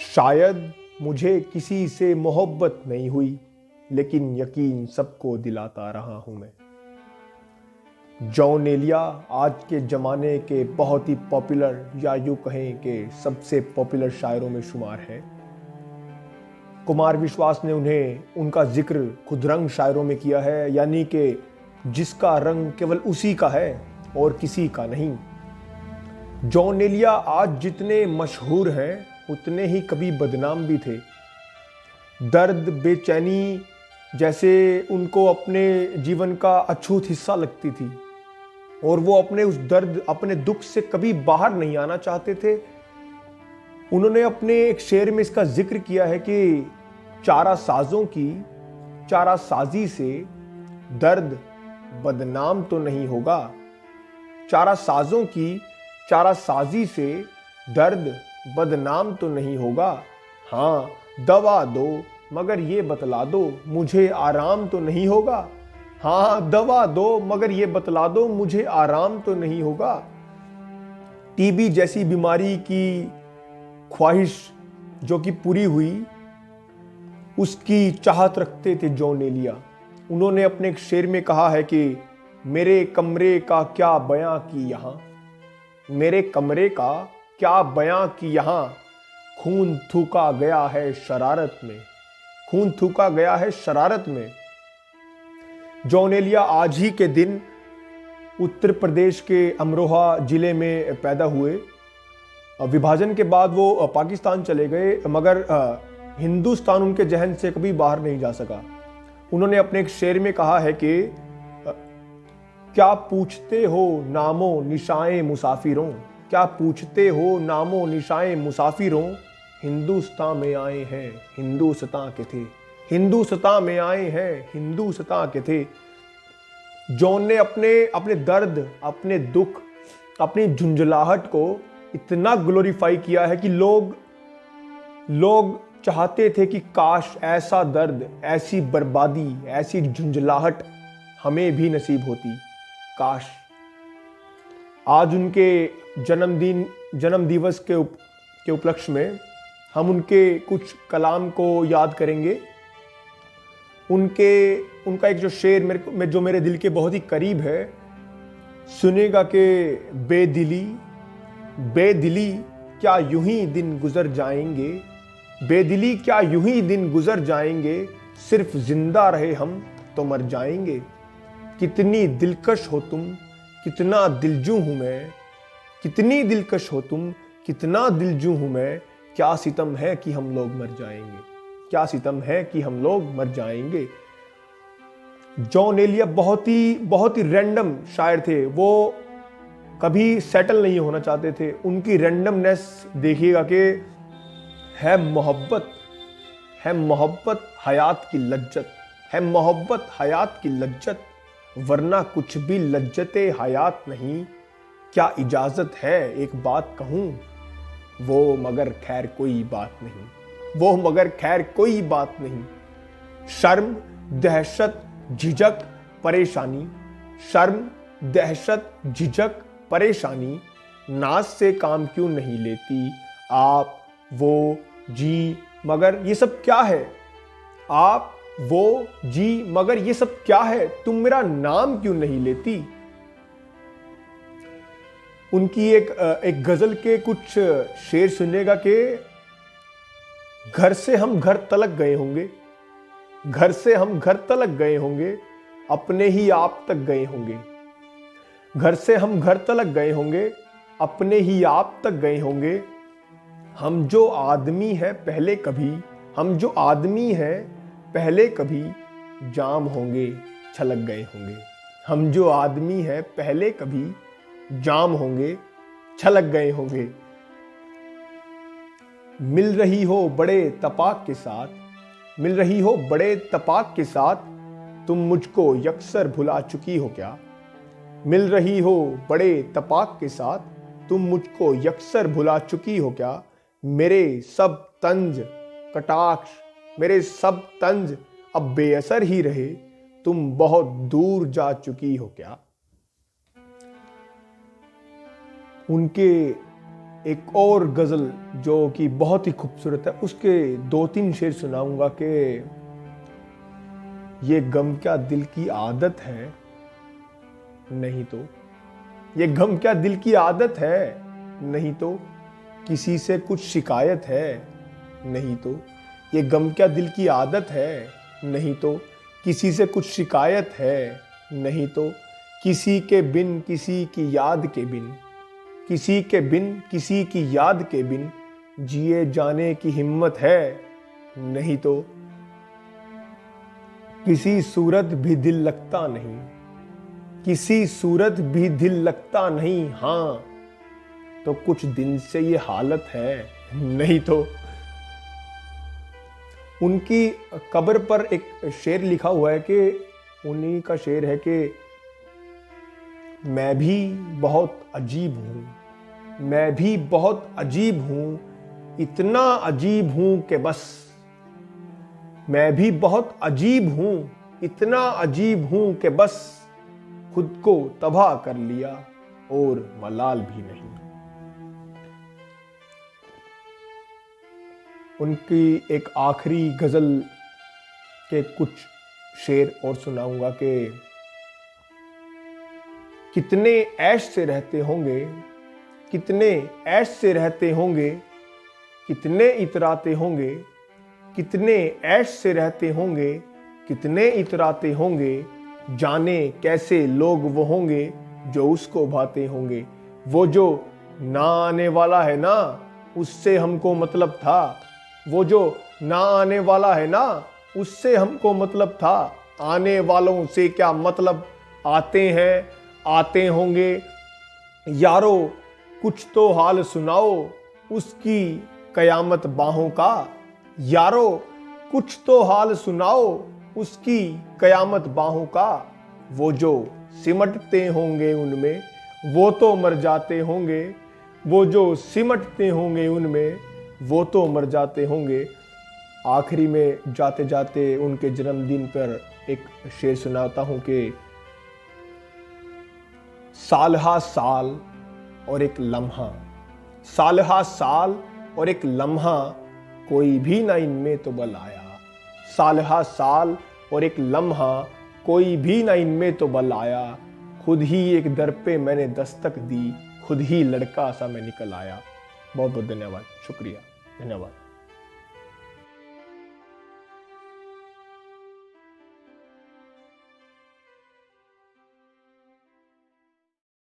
शायद मुझे किसी से मोहब्बत नहीं हुई, लेकिन यकीन सबको दिलाता रहा हूं मैं। जॉन एलिया आज के ज़माने के बहुत ही पॉपुलर या यूँ कहें कि सबसे पॉपुलर शायरों में शुमार है। कुमार विश्वास ने उन्हें उनका जिक्र खुदरंग शायरों में किया है, यानी कि जिसका रंग केवल उसी का है और किसी का नहीं। जॉन एलिया आज जितने मशहूर हैं उतने ही कभी बदनाम भी थे। दर्द, बेचैनी जैसे उनको अपने जीवन का अछूत हिस्सा लगती थी और वो अपने उस दर्द, अपने दुख से कभी बाहर नहीं आना चाहते थे। उन्होंने अपने एक शेर में इसका जिक्र किया है कि चारा साजों की चारा साजी से दर्द बदनाम तो नहीं होगा। चारा साजों की चारा साजी से दर्द बदनाम तो नहीं होगा। हाँ, दवा दो मगर ये बतला दो मुझे आराम तो नहीं होगा। हाँ, दवा दो मगर ये बतला दो मुझे आराम तो नहीं होगा। टीबी जैसी बीमारी की ख्वाहिश जो कि पूरी हुई, उसकी चाहत रखते थे जॉन एलिया। उन्होंने अपने एक शेर में कहा है कि मेरे कमरे का क्या बयां की यहाँ, मेरे कमरे का क्या बयां की यहाँ, खून थूका गया है शरारत में, खून थूका गया है शरारत में। जॉन एलिया आज ही के दिन उत्तर प्रदेश के अमरोहा जिले में पैदा हुए। विभाजन के बाद वो पाकिस्तान चले गए, मगर हिंदुस्तान उनके जहन से कभी बाहर नहीं जा सका। उन्होंने अपने एक शेर में कहा है कि क्या पूछते हो नामो निशाए मुसाफिरों, क्या पूछते हो नामो निशाए मुसाफिरों, हिंदुस्तान में आए हैं हिंदुस्तान के थे, हिंदुस्तान में आए हैं हिंदुस्तान के थे। जॉन ने अपने दर्द, अपने दुख, अपनी झुंझलाहट को इतना ग्लोरीफाई किया है कि लोग चाहते थे कि काश ऐसा दर्द, ऐसी बर्बादी, ऐसी झुंझलाहट हमें भी नसीब होती। काश। आज उनके जन्म दिवस के उपलक्ष्य में हम उनके कुछ कलाम को याद करेंगे। उनका एक जो शेर जो मेरे दिल के बहुत ही करीब है, सुनेगा कि बेदिली बेदिली क्या यूं ही दिन गुजर जाएंगे, बेदिली क्या यूं ही दिन गुजर जाएंगे, सिर्फ जिंदा रहे हम तो मर जाएंगे। कितनी दिलकश हो तुम, कितना दिलजू हूं मैं, कितनी दिलकश हो तुम, कितना दिलजू हूं मैं, क्या सितम है कि हम लोग मर जाएंगे, क्या सितम है कि हम लोग मर जाएंगे। जॉन एलिया बहुत ही रैंडम शायर थे। वो कभी सेटल नहीं होना चाहते थे। उनकी रैंडमनेस देखिएगा कि है मोहब्बत हयात की लज्जत, है मोहब्बत हयात की लज्जत, वरना कुछ भी लज्जते हयात नहीं। क्या इजाजत है एक बात कहूं, वो मगर खैर कोई बात नहीं, वो मगर खैर कोई बात नहीं। शर्म, दहशत, झिझक, परेशानी, शर्म, दहशत, झिझक, परेशानी, नाज से काम क्यों नहीं लेती आप, वो, जी, मगर ये सब क्या है। आप, वो, जी, मगर ये सब क्या है, तुम मेरा नाम क्यों नहीं लेती। उनकी एक गजल के कुछ शेर सुनिएगा कि घर से हम घर तलक गए होंगे, घर से हम घर तलक गए होंगे, अपने ही आप तक गए होंगे। घर से हम घर तलक गए होंगे, अपने ही आप तक गए होंगे। हम जो आदमी है पहले कभी, हम जो आदमी है पहले कभी, जाम होंगे छलक गए होंगे। हम जो आदमी है पहले कभी, जाम होंगे छलक गए होंगे। मिल रही हो बड़े तपाक के साथ, मिल रही हो बड़े तपाक के साथ, तुम मुझको यकसर भुला चुकी हो क्या। मिल रही हो बड़े तपाक के साथ, तुम मुझको यकसर भुला चुकी हो क्या। मेरे सब तंज कटाक्ष, मेरे सब तंज अब बेअसर ही रहे, तुम बहुत दूर जा चुकी हो क्या। उनके एक और गज़ल जो कि बहुत ही खूबसूरत है, उसके 2-3 शेर सुनाऊंगा कि ये गम क्या दिल की आदत है, नहीं तो ये गम क्या दिल की आदत है, नहीं तो किसी से कुछ शिकायत है, नहीं तो ये गम क्या दिल की आदत है, नहीं तो किसी से कुछ शिकायत है, नहीं तो किसी के बिन किसी की याद के बिन, किसी के बिन किसी की याद के बिन जिए जाने की हिम्मत है, नहीं तो किसी सूरत भी दिल लगता नहीं, किसी सूरत भी दिल लगता नहीं, हाँ तो कुछ दिन से ये हालत है, नहीं तो। उनकी कब्र पर एक शेर लिखा हुआ है कि उन्हीं का शेर है कि मैं भी बहुत अजीब हूं, मैं भी बहुत अजीब हूं, इतना अजीब हूं कि बस, मैं भी बहुत अजीब हूं, इतना अजीब हूं कि बस खुद को तबाह कर लिया और मलाल भी नहीं। उनकी एक आखिरी गजल के कुछ शेर और सुनाऊंगा कि कितने ऐश से रहते होंगे, कितने ऐश से रहते होंगे, कितने इतराते होंगे, कितने ऐश से रहते होंगे, कितने इतराते होंगे, जाने कैसे लोग वो होंगे जो उसको भाते होंगे। वो जो ना आने वाला है ना, उससे हमको मतलब था, वो जो ना आने वाला है ना, उससे हमको मतलब था, आने वालों से क्या मतलब, आते हैं आते होंगे। यारो कुछ तो हाल सुनाओ उसकी कयामत बाहों का, यारो कुछ तो हाल सुनाओ उसकी कयामत बाहों का। वो जो सिमटते होंगे उनमें वो तो मर जाते होंगे, वो जो सिमटते होंगे उनमें वो तो मर जाते होंगे। आखिरी में जाते जाते उनके जन्मदिन पर एक शेर सुनाता हूं कि साल हा साल और एक लम्हा, साल हा साल और एक लम्हा, कोई भी ना इनमें तो बल आया। साल हा साल और एक लम्हा, कोई भी ना इनमें तो बल आया। खुद ही एक दर पे मैंने दस्तक दी, खुद ही लड़का सा मैं निकल आया। बहुत बहुत धन्यवाद, शुक्रिया, धन्यवाद।